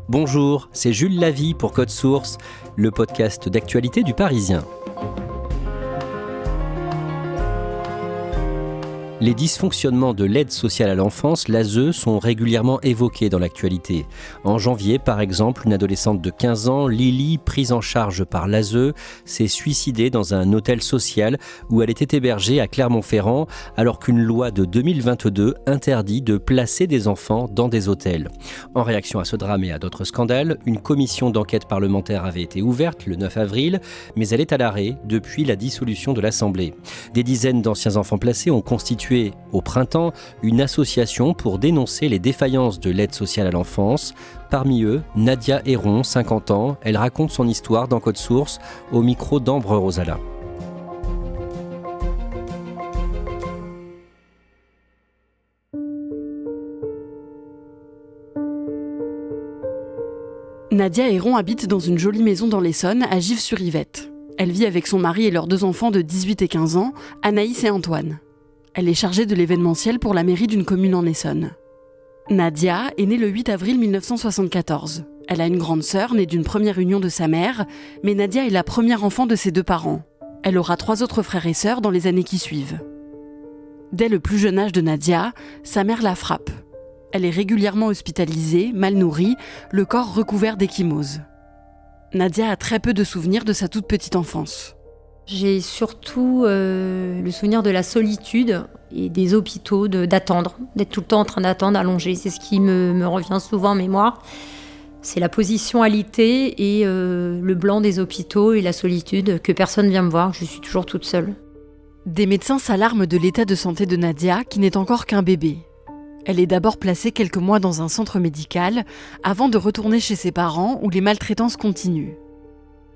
Bonjour, c'est Jules Lavie pour Code Source, le podcast d'actualité du Parisien. Les dysfonctionnements de l'aide sociale à l'enfance, l'ASE, sont régulièrement évoqués dans l'actualité. En janvier, par exemple, une adolescente de 15 ans, Lily, prise en charge par l'ASE, s'est suicidée dans un hôtel social où elle était hébergée à Clermont-Ferrand, alors qu'une loi de 2022 interdit de placer des enfants dans des hôtels. En réaction à ce drame et à d'autres scandales, une commission d'enquête parlementaire avait été ouverte le 9 avril, mais elle est à l'arrêt depuis la dissolution de l'Assemblée. Des dizaines d'anciens enfants placés ont constitué au printemps une association pour dénoncer les défaillances de l'aide sociale à l'enfance. Parmi eux, Nadia Héron, 50 ans. Elle raconte son histoire dans Code Source au micro d'Ambre Rosala. Nadia Héron habite dans une jolie maison dans l'Essonne, à Gives-sur-Yvette. Elle vit avec son mari et leurs deux enfants de 18 et 15 ans, Anaïs et Antoine. Elle est chargée de l'événementiel pour la mairie d'une commune en Essonne. Nadia est née le 8 avril 1974. Elle a une grande sœur née d'une première union de sa mère, mais Nadia est la première enfant de ses deux parents. Elle aura 3 autres frères et sœurs dans les années qui suivent. Dès le plus jeune âge de Nadia, sa mère la frappe. Elle est régulièrement hospitalisée, mal nourrie, le corps recouvert d'échymose. Nadia a très peu de souvenirs de sa toute petite enfance. J'ai surtout le souvenir de la solitude et des hôpitaux, d'attendre, d'être tout le temps en train d'attendre, allongé. C'est ce qui me revient souvent en mémoire. C'est la position alitée et le blanc des hôpitaux et la solitude, que personne vient me voir, je suis toujours toute seule. Des médecins s'alarment de l'état de santé de Nadia, qui n'est encore qu'un bébé. Elle est d'abord placée quelques mois dans un centre médical, avant de retourner chez ses parents où les maltraitances continuent.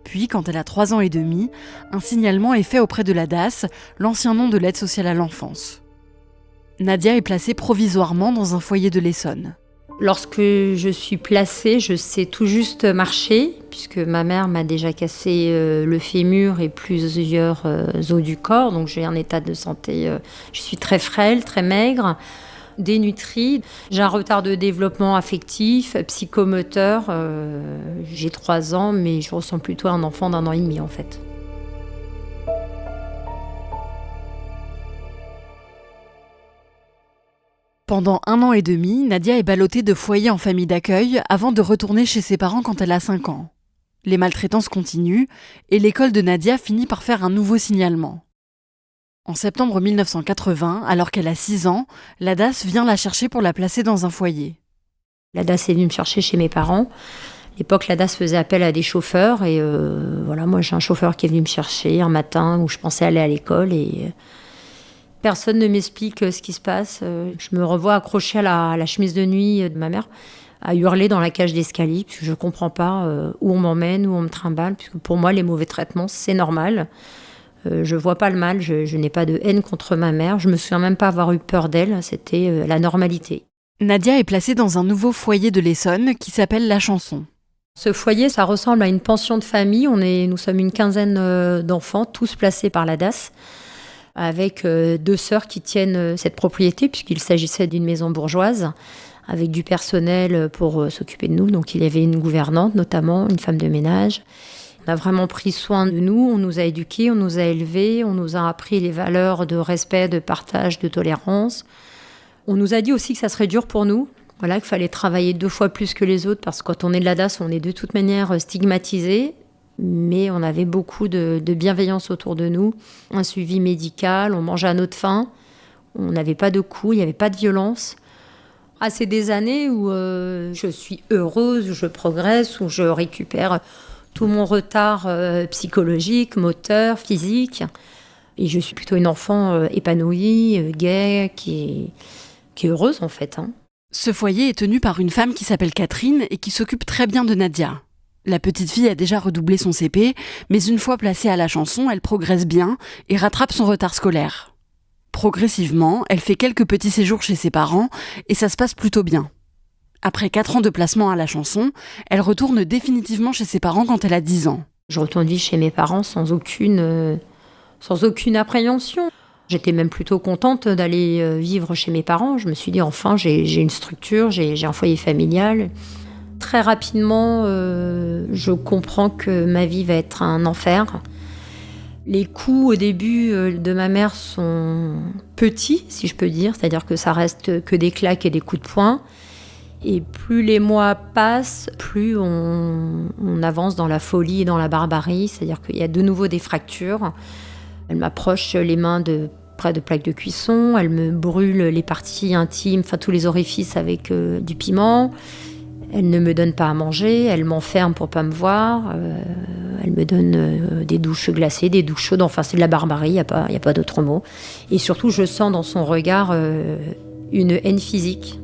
Puis, quand elle a 3 ans et demi, un signalement est fait auprès de la DAS, l'ancien nom de l'aide sociale à l'enfance. Nadia est placée provisoirement dans un foyer de l'Essonne. Lorsque je suis placée, je sais tout juste marcher, puisque ma mère m'a déjà cassé le fémur et plusieurs os du corps, donc j'ai un état de santé, je suis très frêle, très maigre, dénutrie. J'ai un retard de développement affectif, psychomoteur. J'ai 3 ans, mais je ressemble plutôt à un enfant d'1 an et demi en fait. Pendant 1 an et demi, Nadia est ballottée de foyer en famille d'accueil avant de retourner chez ses parents quand elle a 5 ans. Les maltraitances continuent et l'école de Nadia finit par faire un nouveau signalement. En septembre 1980, alors qu'elle a 6 ans, la DAS vient la chercher pour la placer dans un foyer. La DAS est venue me chercher chez mes parents. À l'époque, la DAS faisait appel à des chauffeurs et moi j'ai un chauffeur qui est venu me chercher un matin où je pensais aller à l'école et personne ne m'explique ce qui se passe. Je me revois accrochée à la chemise de nuit de ma mère, à hurler dans la cage d'escalier, parce que je ne comprends pas où on m'emmène, où on me trimballe, puisque pour moi, les mauvais traitements, c'est normal. Je ne vois pas le mal, je n'ai pas de haine contre ma mère, je ne me souviens même pas avoir eu peur d'elle, c'était la normalité. Nadia est placée dans un nouveau foyer de l'Essonne qui s'appelle La Chanson. Ce foyer, ça ressemble à une pension de famille, nous sommes une quinzaine d'enfants, tous placés par la DAS, avec 2 sœurs qui tiennent cette propriété, puisqu'il s'agissait d'une maison bourgeoise, avec du personnel pour s'occuper de nous. Donc il y avait une gouvernante, notamment une femme de ménage. On a vraiment pris soin de nous, on nous a éduqués, on nous a élevés, on nous a appris les valeurs de respect, de partage, de tolérance. On nous a dit aussi que ça serait dur pour nous, qu'il fallait travailler 2 fois plus que les autres, parce que quand on est de la DAS, on est de toute manière stigmatisé. Mais on avait beaucoup de bienveillance autour de nous, un suivi médical, on mangeait à notre faim, on n'avait pas de coups, il n'y avait pas de violence. C'est des années où je suis heureuse, où je progresse, où je récupère tout mon retard psychologique, moteur, physique. Et je suis plutôt une enfant épanouie, gaie, qui est heureuse en fait. Ce foyer est tenu par une femme qui s'appelle Catherine et qui s'occupe très bien de Nadia. La petite fille a déjà redoublé son CP, mais une fois placée à La Chanson, elle progresse bien et rattrape son retard scolaire. Progressivement, elle fait quelques petits séjours chez ses parents et ça se passe plutôt bien. Après 4 ans de placement à La Chanson, elle retourne définitivement chez ses parents quand elle a 10 ans. Je retourne vivre chez mes parents sans aucune appréhension. J'étais même plutôt contente d'aller vivre chez mes parents. Je me suis dit, enfin, j'ai une structure, j'ai un foyer familial. Très rapidement, je comprends que ma vie va être un enfer. Les coups au début de ma mère sont petits, si je peux dire, c'est-à-dire que ça reste que des claques et des coups de poing. Et plus les mois passent, plus on avance dans la folie et dans la barbarie, c'est-à-dire qu'il y a de nouveau des fractures. Elle m'approche les mains près de plaques de cuisson, elle me brûle les parties intimes, enfin tous les orifices avec du piment. Elle ne me donne pas à manger, elle m'enferme pour pas me voir, elle me donne des douches glacées, des douches chaudes, enfin c'est de la barbarie, il n'y a pas d'autre mot. Et surtout, je sens dans son regard une haine physique.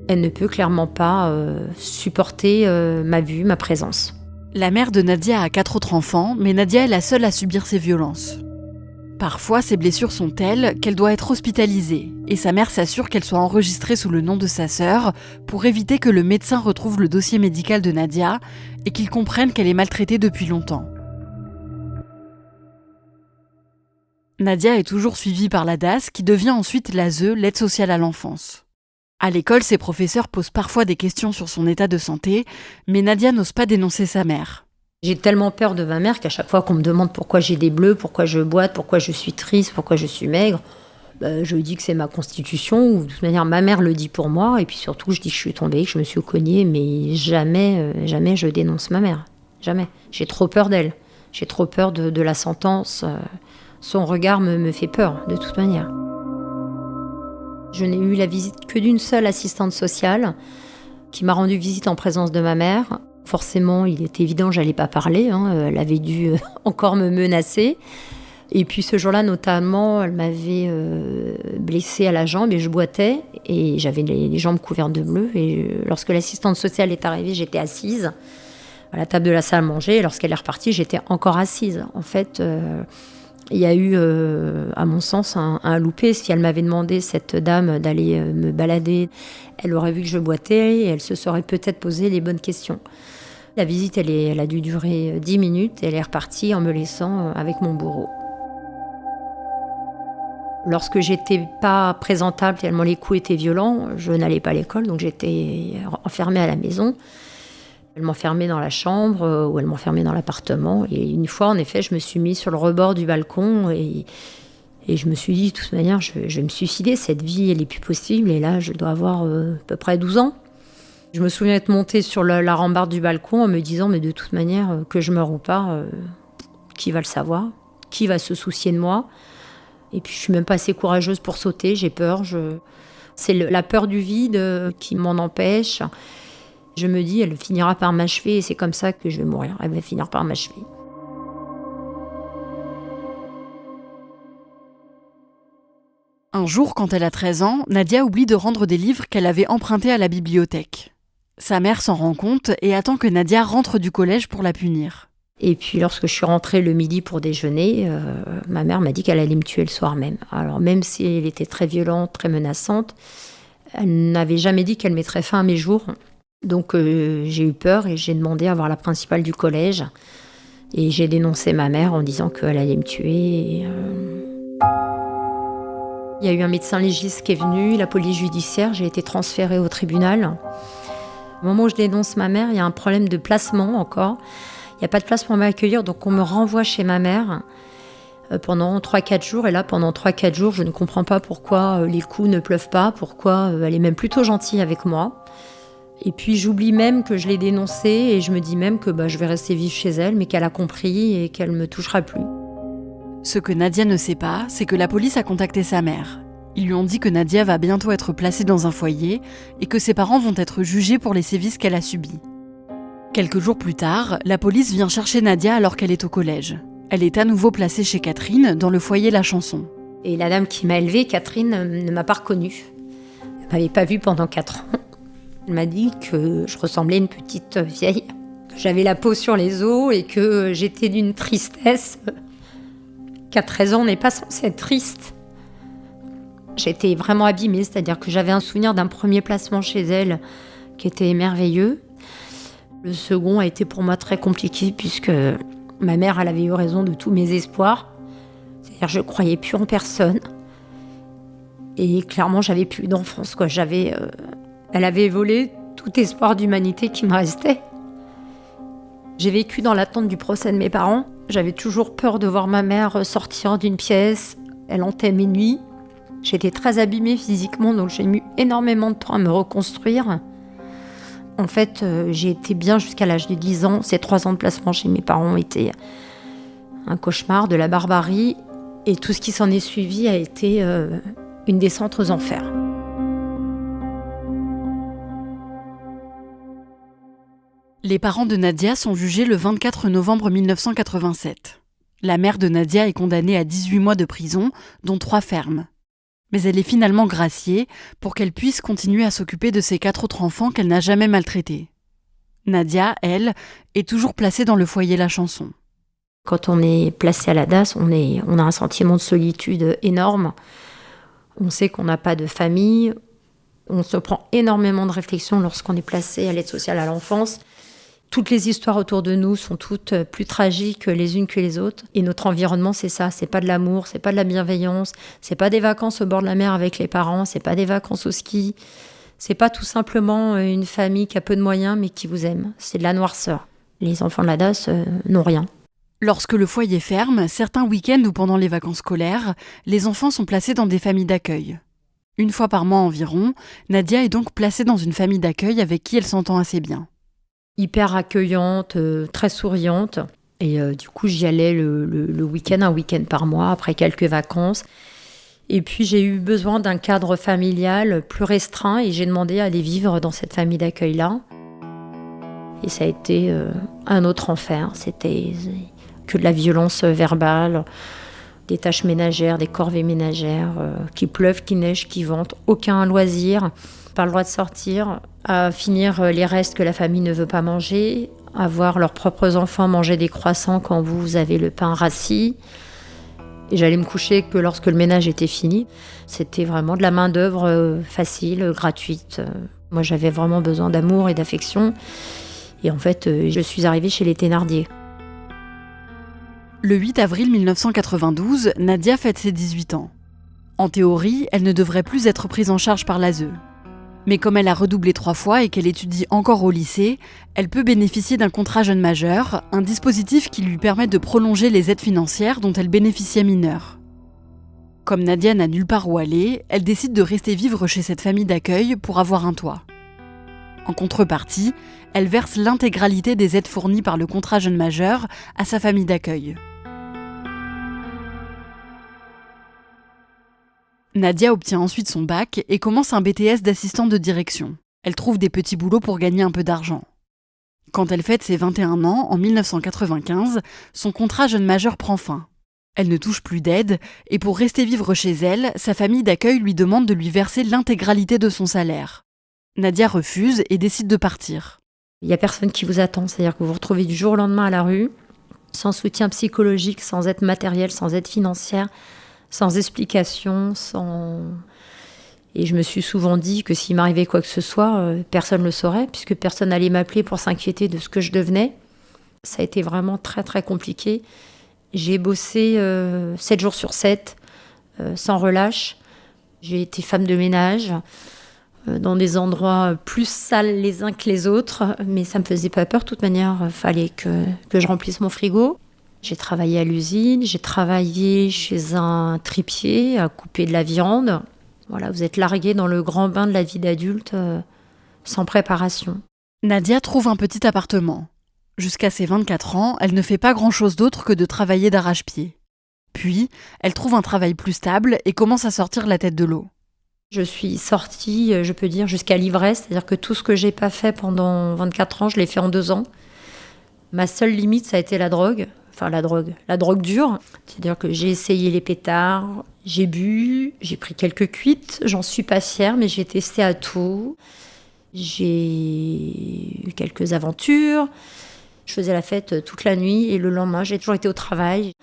Elle ne peut clairement pas supporter ma vue, ma présence. La mère de Nadia a 4 autres enfants, mais Nadia est la seule à subir ces violences. Parfois, ses blessures sont telles qu'elle doit être hospitalisée, et sa mère s'assure qu'elle soit enregistrée sous le nom de sa sœur pour éviter que le médecin retrouve le dossier médical de Nadia et qu'il comprenne qu'elle est maltraitée depuis longtemps. Nadia est toujours suivie par la DAS, qui devient ensuite l'ASE, l'aide sociale à l'enfance. À l'école, ses professeurs posent parfois des questions sur son état de santé, mais Nadia n'ose pas dénoncer sa mère. J'ai tellement peur de ma mère qu'à chaque fois qu'on me demande pourquoi j'ai des bleus, pourquoi je boite, pourquoi je suis triste, pourquoi je suis maigre, je dis que c'est ma constitution, ou de toute manière ma mère le dit pour moi, et puis surtout je dis que je suis tombée, que je me suis cognée, mais jamais je dénonce ma mère, jamais. J'ai trop peur d'elle, j'ai trop peur de la sentence, son regard me fait peur de toute manière. Je n'ai eu la visite que d'une seule assistante sociale qui m'a rendu visite en présence de ma mère. Forcément, il était évident que j'allais pas parler, elle avait dû encore me menacer. Et puis ce jour-là, notamment, elle m'avait blessée à la jambe et je boitais et j'avais les jambes couvertes de bleu. Et lorsque l'assistante sociale est arrivée, j'étais assise à la table de la salle à manger. Et lorsqu'elle est repartie, j'étais encore assise. En fait, il y a eu, à mon sens, un loupé. Si elle m'avait demandé, cette dame, d'aller me balader, elle aurait vu que je boitais et elle se serait peut-être posé les bonnes questions. La visite, elle a dû durer 10 minutes et elle est repartie en me laissant avec mon bourreau. Lorsque j'étais pas présentable, tellement les coups étaient violents, je n'allais pas à l'école, donc j'étais enfermée à la maison. Elle m'enfermait dans la chambre ou elle m'enfermait dans l'appartement. Et une fois, en effet, je me suis mise sur le rebord du balcon et je me suis dit, de toute manière, je vais me suicider. Cette vie, elle n'est plus possible. Et là, je dois avoir à peu près 12 ans. Je me souviens être montée sur la rambarde du balcon en me disant, mais de toute manière, que je meure ou pas, qui va le savoir? Qui va se soucier de moi? Et puis, je suis même pas assez courageuse pour sauter. J'ai peur. C'est la peur du vide qui m'en empêche. Je me dis, elle finira par m'achever et c'est comme ça que je vais mourir. Elle va finir par m'achever. Un jour, quand elle a 13 ans, Nadia oublie de rendre des livres qu'elle avait empruntés à la bibliothèque. Sa mère s'en rend compte et attend que Nadia rentre du collège pour la punir. Et puis lorsque je suis rentrée le midi pour déjeuner, ma mère m'a dit qu'elle allait me tuer le soir même. Alors même si elle était très violente, très menaçante, elle n'avait jamais dit qu'elle mettrait fin à mes jours. Donc j'ai eu peur et j'ai demandé à voir la principale du collège. Et j'ai dénoncé ma mère en disant qu'elle allait me tuer. Il y a eu un médecin légiste qui est venu, la police judiciaire, j'ai été transférée au tribunal. Au moment où je dénonce ma mère, il y a un problème de placement encore. Il n'y a pas de place pour m'accueillir, donc on me renvoie chez ma mère pendant 3-4 jours. Et là, pendant 3-4 jours, je ne comprends pas pourquoi les coups ne pleuvent pas, pourquoi elle est même plutôt gentille avec moi. Et puis j'oublie même que je l'ai dénoncée et je me dis même que je vais rester vivre chez elle, mais qu'elle a compris et qu'elle ne me touchera plus. Ce que Nadia ne sait pas, c'est que la police a contacté sa mère. Ils lui ont dit que Nadia va bientôt être placée dans un foyer et que ses parents vont être jugés pour les sévices qu'elle a subis. Quelques jours plus tard, la police vient chercher Nadia alors qu'elle est au collège. Elle est à nouveau placée chez Catherine, dans le foyer La Chanson. Et la dame qui m'a élevée, Catherine, ne m'a pas reconnue. Elle ne m'avait pas vue pendant 4 ans. Elle m'a dit que je ressemblais à une petite vieille, que j'avais la peau sur les os et que j'étais d'une tristesse qu'à 13 ans, on n'est pas censé être triste. J'étais vraiment abîmée, c'est-à-dire que j'avais un souvenir d'un premier placement chez elle qui était merveilleux. Le second a été pour moi très compliqué puisque ma mère, elle avait eu raison de tous mes espoirs. C'est-à-dire que je ne croyais plus en personne. Et clairement, j'avais plus d'enfance, quoi. Elle avait volé tout espoir d'humanité qui me restait. J'ai vécu dans l'attente du procès de mes parents. J'avais toujours peur de voir ma mère sortir d'une pièce. Elle hantait mes nuits. J'étais très abîmée physiquement, donc j'ai mis énormément de temps à me reconstruire. En fait, j'ai été bien jusqu'à l'âge de 10 ans. Ces 3 ans de placement chez mes parents étaient un cauchemar, de la barbarie. Et tout ce qui s'en est suivi a été une descente aux enfers. Les parents de Nadia sont jugés le 24 novembre 1987. La mère de Nadia est condamnée à 18 mois de prison, dont 3 fermes. Mais elle est finalement graciée pour qu'elle puisse continuer à s'occuper de ses 4 autres enfants qu'elle n'a jamais maltraités. Nadia, elle, est toujours placée dans le foyer La Chanson. Quand on est placé à la DAS, on a un sentiment de solitude énorme. On sait qu'on n'a pas de famille. On se prend énormément de réflexion lorsqu'on est placé à l'aide sociale à l'enfance. Toutes les histoires autour de nous sont toutes plus tragiques les unes que les autres. Et notre environnement, c'est ça. C'est pas de l'amour, c'est pas de la bienveillance, c'est pas des vacances au bord de la mer avec les parents, c'est pas des vacances au ski. C'est pas tout simplement une famille qui a peu de moyens mais qui vous aime. C'est de la noirceur. Les enfants de la DAS n'ont rien. Lorsque le foyer ferme, certains week-ends ou pendant les vacances scolaires, les enfants sont placés dans des familles d'accueil. Une fois par mois environ, Nadia est donc placée dans une famille d'accueil avec qui elle s'entend assez bien. Hyper accueillante, très souriante. Et du coup, j'y allais le week-end, un week-end par mois, après quelques vacances. Et puis, j'ai eu besoin d'un cadre familial plus restreint et j'ai demandé à aller vivre dans cette famille d'accueil-là. Et ça a été un autre enfer. C'était que de la violence verbale, des tâches ménagères, des corvées ménagères, qu'il pleuve, qu'il neige, qu'il vente, aucun loisir, pas le droit de sortir, à finir les restes que la famille ne veut pas manger, à voir leurs propres enfants manger des croissants quand vous avez le pain rassis. Et j'allais me coucher que lorsque le ménage était fini. C'était vraiment de la main-d'œuvre facile, gratuite. Moi, j'avais vraiment besoin d'amour et d'affection. Et en fait, je suis arrivée chez les Thénardier. Le 8 avril 1992, Nadia fête ses 18 ans. En théorie, elle ne devrait plus être prise en charge par l'ASE. Mais comme elle a redoublé 3 fois et qu'elle étudie encore au lycée, elle peut bénéficier d'un contrat jeune majeur, un dispositif qui lui permet de prolonger les aides financières dont elle bénéficiait mineure. Comme Nadia n'a nulle part où aller, elle décide de rester vivre chez cette famille d'accueil pour avoir un toit. En contrepartie, elle verse l'intégralité des aides fournies par le contrat jeune majeur à sa famille d'accueil. Nadia obtient ensuite son bac et commence un BTS d'assistante de direction. Elle trouve des petits boulots pour gagner un peu d'argent. Quand elle fête ses 21 ans, en 1995, son contrat jeune majeur prend fin. Elle ne touche plus d'aide et pour rester vivre chez elle, sa famille d'accueil lui demande de lui verser l'intégralité de son salaire. Nadia refuse et décide de partir. Il n'y a personne qui vous attend, c'est-à-dire que vous vous retrouvez du jour au lendemain à la rue, sans soutien psychologique, sans aide matérielle, sans aide financière, sans explication, Et je me suis souvent dit que s'il m'arrivait quoi que ce soit, personne ne le saurait, puisque personne n'allait m'appeler pour s'inquiéter de ce que je devenais. Ça a été vraiment très très compliqué. J'ai bossé 7 jours sur 7, sans relâche. J'ai été femme de ménage, dans des endroits plus sales les uns que les autres, mais ça ne me faisait pas peur. De toute manière, il fallait que je remplisse mon frigo. J'ai travaillé à l'usine, j'ai travaillé chez un tripier à couper de la viande. Voilà, vous êtes largué dans le grand bain de la vie d'adulte sans préparation. Nadia trouve un petit appartement. Jusqu'à ses 24 ans, elle ne fait pas grand-chose d'autre que de travailler d'arrache-pied. Puis, elle trouve un travail plus stable et commence à sortir la tête de l'eau. Je suis sortie, je peux dire, jusqu'à l'ivresse, c'est-à-dire que tout ce que j'ai pas fait pendant 24 ans, je l'ai fait en 2 ans. Ma seule limite, ça a été la drogue. Enfin, la drogue dure. C'est-à-dire que j'ai essayé les pétards, j'ai bu, j'ai pris quelques cuites. J'en suis pas fière, mais j'ai testé à tout. J'ai eu quelques aventures. Je faisais la fête toute la nuit et le lendemain, j'ai toujours été au travail.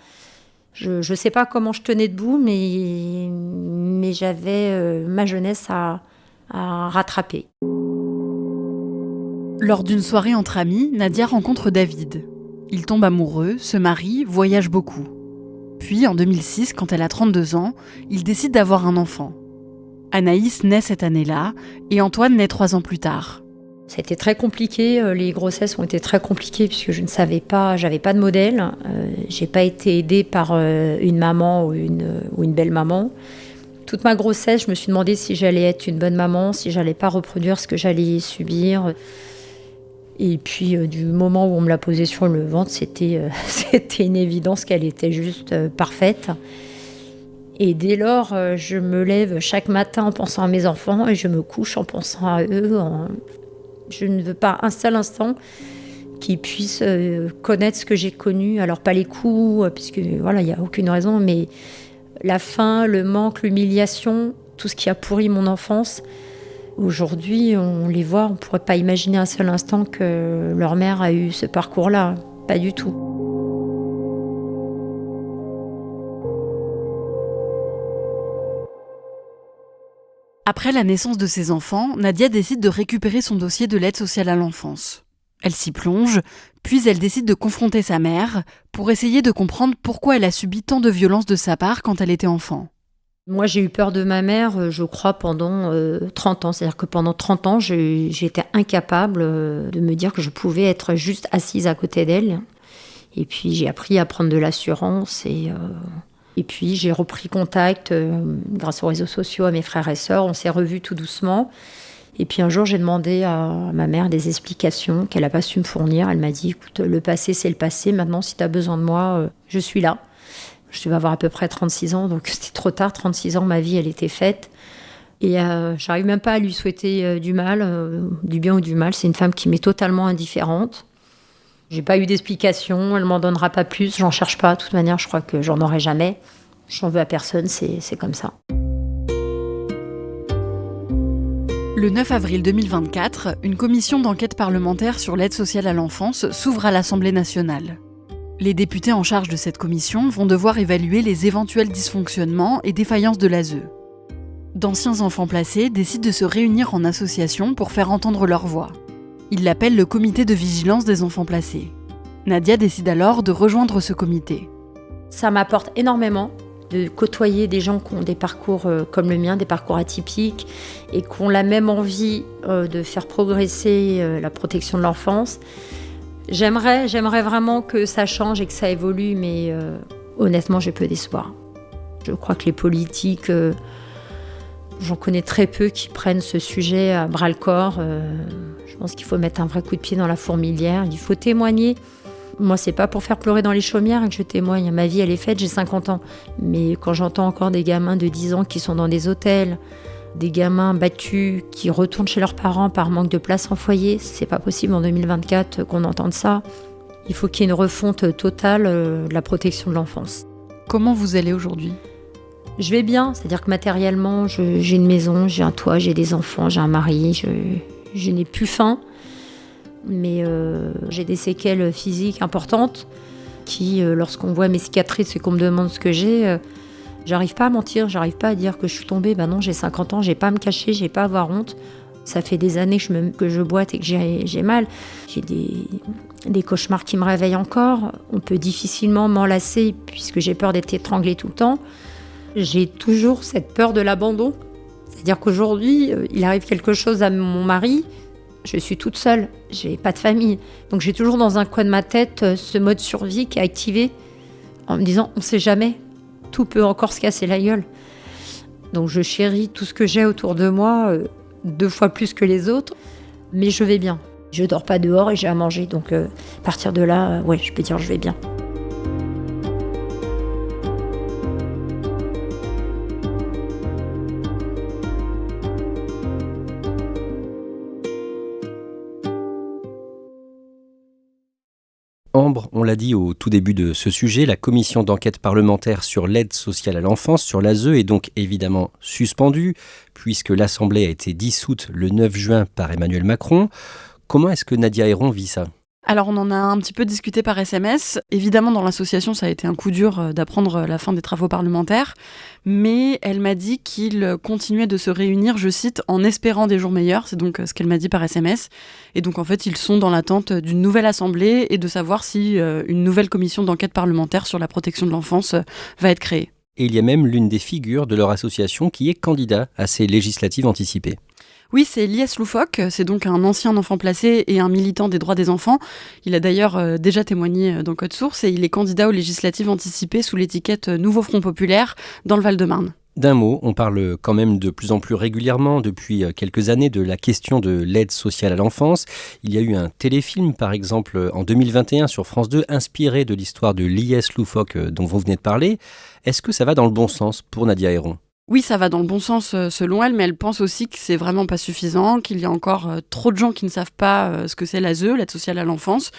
Je sais pas comment je tenais debout, mais j'avais ma jeunesse à rattraper. Lors d'une soirée entre amis, Nadia rencontre David. Ils tombent amoureux, se marient, voyagent beaucoup. Puis, en 2006, quand elle a 32 ans, ils décident d'avoir un enfant. Anaïs naît cette année-là et Antoine naît 3 ans plus tard. Ça a été très compliqué, les grossesses ont été très compliquées puisque je ne savais pas, j'avais pas de modèle. J'ai pas été aidée par une maman ou une belle maman. Toute ma grossesse, je me suis demandé si j'allais être une bonne maman, si j'allais pas reproduire ce que j'allais subir. Et puis du moment où on me l'a posée sur le ventre, c'était une évidence qu'elle était juste parfaite. Et dès lors, je me lève chaque matin en pensant à mes enfants et je me couche en pensant à eux. Je ne veux pas un seul instant qu'ils puissent connaître ce que j'ai connu. Alors pas les coups, puisque voilà, il n'y a aucune raison, mais la faim, le manque, l'humiliation, tout ce qui a pourri mon enfance. Aujourd'hui, on les voit, on ne pourrait pas imaginer un seul instant que leur mère a eu ce parcours-là. Pas du tout. Après la naissance de ses enfants, Nadia décide de récupérer son dossier de l'aide sociale à l'enfance. Elle s'y plonge, puis elle décide de confronter sa mère pour essayer de comprendre pourquoi elle a subi tant de violences de sa part quand elle était enfant. Moi, j'ai eu peur de ma mère, je crois, pendant 30 ans. C'est-à-dire que pendant 30 ans, j'étais incapable de me dire que je pouvais être juste assise à côté d'elle. Et puis, j'ai appris à prendre de l'assurance et puis, j'ai repris contact grâce aux réseaux sociaux à mes frères et sœurs. On s'est revus tout doucement. Et puis, un jour, j'ai demandé à ma mère des explications qu'elle n'a pas su me fournir. Elle m'a dit, écoute, le passé, c'est le passé. Maintenant, si tu as besoin de moi, je suis là. Je devais avoir à peu près 36 ans, donc c'était trop tard. 36 ans, ma vie, elle était faite. Et j'arrive même pas à lui souhaiter du mal, du bien ou du mal. C'est une femme qui m'est totalement indifférente. J'ai pas eu d'explication, elle m'en donnera pas plus, j'en cherche pas. De toute manière, je crois que j'en aurai jamais. J'en veux à personne, c'est comme ça. Le 9 avril 2024, une commission d'enquête parlementaire sur l'aide sociale à l'enfance s'ouvre à l'Assemblée nationale. Les députés en charge de cette commission vont devoir évaluer les éventuels dysfonctionnements et défaillances de l'ASE. D'anciens enfants placés décident de se réunir en association pour faire entendre leur voix. Ils l'appellent le comité de vigilance des enfants placés. Nadia décide alors de rejoindre ce comité. Ça m'apporte énormément de côtoyer des gens qui ont des parcours comme le mien, des parcours atypiques, et qui ont la même envie de faire progresser la protection de l'enfance. J'aimerais vraiment que ça change et que ça évolue, mais honnêtement, j'ai peu d'espoir. Je crois que les politiques, j'en connais très peu qui prennent ce sujet à bras-le-corps. Je pense qu'il faut mettre un vrai coup de pied dans la fourmilière. Il faut témoigner. Moi, c'est pas pour faire pleurer dans les chaumières que je témoigne. Ma vie, elle est faite, j'ai 50 ans. Mais quand j'entends encore des gamins de 10 ans qui sont dans des hôtels, des gamins battus qui retournent chez leurs parents par manque de place en foyer, c'est pas possible en 2024 qu'on entende ça. Il faut qu'il y ait une refonte totale de la protection de l'enfance. Comment vous allez aujourd'hui ? Je vais bien, c'est-à-dire que matériellement, j'ai une maison, j'ai un toit, j'ai des enfants, j'ai un mari, je n'ai plus faim. Mais j'ai des séquelles physiques importantes qui, lorsqu'on voit mes cicatrices et qu'on me demande ce que j'ai, j'arrive pas à mentir, j'arrive pas à dire que je suis tombée. Ben non, j'ai 50 ans, j'ai pas à me cacher, j'ai pas à avoir honte. Ça fait des années que je boite et que j'ai mal. J'ai des cauchemars qui me réveillent encore. On peut difficilement m'enlacer puisque j'ai peur d'être étranglée tout le temps. J'ai toujours cette peur de l'abandon. C'est-à-dire qu'aujourd'hui, il arrive quelque chose à mon mari, je suis toute seule, j'ai pas de famille. Donc j'ai toujours dans un coin de ma tête ce mode survie qui est activé en me disant on sait jamais, tout peut encore se casser la gueule. Donc je chéris tout ce que j'ai autour de moi 2 fois plus que les autres, mais je vais bien. Je dors pas dehors et j'ai à manger, donc à partir de là, ouais, je peux dire je vais bien. Ambre, on l'a dit au tout début de ce sujet, la commission d'enquête parlementaire sur l'aide sociale à l'enfance, sur l'ASE, est donc évidemment suspendue, puisque l'Assemblée a été dissoute le 9 juin par Emmanuel Macron. Comment est-ce que Nadia Héron vit ça ? Alors on en a un petit peu discuté par SMS. Évidemment dans l'association ça a été un coup dur d'apprendre la fin des travaux parlementaires, mais elle m'a dit qu'ils continuaient de se réunir, je cite, en espérant des jours meilleurs, c'est donc ce qu'elle m'a dit par SMS. Et donc en fait ils sont dans l'attente d'une nouvelle assemblée et de savoir si une nouvelle commission d'enquête parlementaire sur la protection de l'enfance va être créée. Et il y a même l'une des figures de leur association qui est candidat à ces législatives anticipées. Oui, c'est Lies Loufoque, c'est donc un ancien enfant placé et un militant des droits des enfants. Il a d'ailleurs déjà témoigné dans Code Source et il est candidat aux législatives anticipées sous l'étiquette Nouveau Front Populaire dans le Val-de-Marne. D'un mot, on parle quand même de plus en plus régulièrement depuis quelques années de la question de l'aide sociale à l'enfance. Il y a eu un téléfilm par exemple en 2021 sur France 2 inspiré de l'histoire de Lies Loufoque dont vous venez de parler. Est-ce que ça va dans le bon sens pour Nadia Héron ? Oui, ça va dans le bon sens selon elle, mais elle pense aussi que c'est vraiment pas suffisant, qu'il y a encore trop de gens qui ne savent pas ce que c'est l'ASE, l'aide sociale à l'enfance,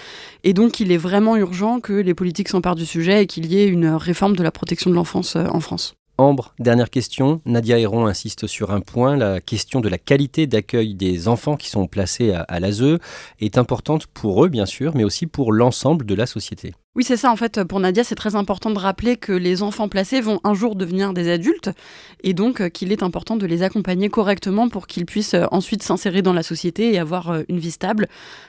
et donc il est vraiment urgent que les politiques s'emparent du sujet et qu'il y ait une réforme de la protection de l'enfance en France. Ambre, dernière question. Nadia Héron insiste sur un point, la question de la qualité d'accueil des enfants qui sont placés à l'ASE est importante pour eux bien sûr, mais aussi pour l'ensemble de la société. Oui, c'est ça. En fait, pour Nadia, c'est très important de rappeler que les enfants placés vont un jour devenir des adultes et donc qu'il est important de les accompagner correctement pour qu'ils puissent ensuite s'insérer dans la société et avoir une vie stable.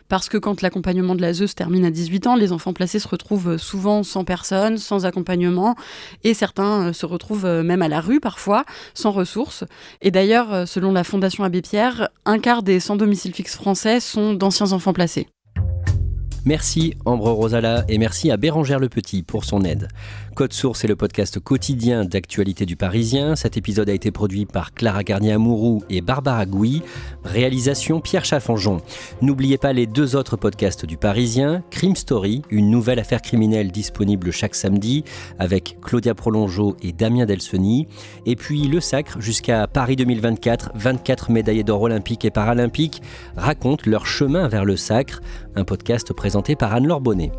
Parce que quand l'accompagnement de l'ASE se termine à 18 ans, les enfants placés se retrouvent souvent sans personne, sans accompagnement et certains se retrouvent même à la rue parfois, sans ressources. Et d'ailleurs, selon la Fondation Abbé Pierre, un quart des sans domicile fixe français sont d'anciens enfants placés. Merci Ambre Rosala et merci à Bérangère Le Petit pour son aide. Code Source est le podcast quotidien d'actualité du Parisien. Cet épisode a été produit par Clara Garnier-Amouroux et Barbara Gouy. Réalisation Pierre Chaffanjon. N'oubliez pas les 2 autres podcasts du Parisien. Crime Story, une nouvelle affaire criminelle disponible chaque samedi avec Claudia Prolongeau et Damien Delseny. Et puis Le Sacre jusqu'à Paris 2024. 24 médaillés d'or olympiques et paralympiques racontent leur chemin vers le Sacre. Un podcast présenté par Anne-Laure Bonnet.